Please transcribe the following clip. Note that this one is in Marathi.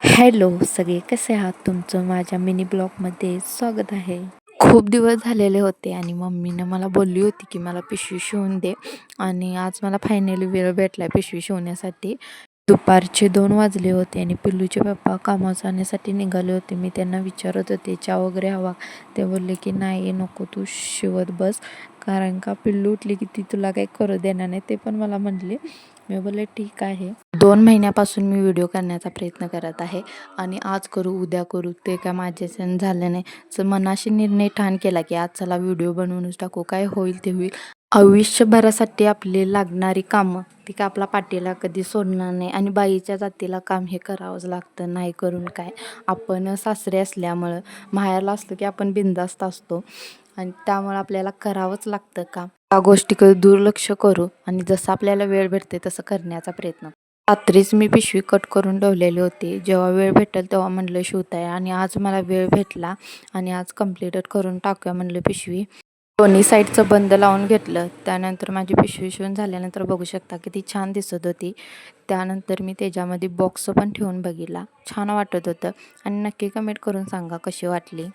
हॅलो सगळे कसे आहात? तुमचं माझ्या मिनी ब्लॉगमध्ये स्वागत आहे. खूप दिवस झालेले होते आणि मम्मीनं मला बोलली होती की मला पिशवी शिवून दे आणि आज मला फायनली वेळ भेटला पिशवी शिवण्यासाठी. दुपारचे 2 वाजले होते आणि पिल्लूचे पप्पा कामावर जाण्यासाठी निघाले होते. मी त्यांना विचारत होते चहा वगैरे हवा? ते बोलले की नाही नको तू शिवत बस, कारण का पिल्लू उठली की ती तुला काही करू देणार नाही. ते पण मला म्हटले. मी बोलले ठीक आहे. 2 महिन्यापासून मी व्हिडिओ करण्याचा प्रयत्न करत आहे आणि आज करू उद्या करू ते काय माझ्याच्यानं झालं नाही. तर मनाशी निर्णय ठाण केला की आज चला व्हिडिओ बनवूनच टाकू, काय होईल ते होईल. आयुष्यभरासाठी आपली लागणारी कामं ती काय आपला पाठीला कधी सोडणार नाही आणि बाईच्या जातीला काम हे करावंच लागतं, नाही करून काय. आपण सासरे असल्यामुळं माहेरला असलं की आपण बिनधास्त असतो आणि त्यामुळे आपल्याला करावंच लागतं काम. त्या गोष्टीकडे दुर्लक्ष करू आणि जसं आपल्याला वेळ भेटते तसं करण्याचा प्रयत्न. रात्रीच मी पिशवी कट करून ठेवलेली होती. जेव्हा वेळ भेटेल तेव्हा म्हणलं शिवताय आणि आज मला वेळ भेटला आणि आज कम्प्लीट करून टाकूया म्हणलं पिशवी. दोन्ही साईडचं बंद लावून घेतलं. त्यानंतर माझी पिशवी शिवून झाल्यानंतर बघू शकता किती छान दिसत होती. त्यानंतर मी त्याच्यामध्ये बॉक्स पण ठेवून बघितला. छान वाटत होतं आणि नक्की कमेंट करून सांगा कशी वाटली.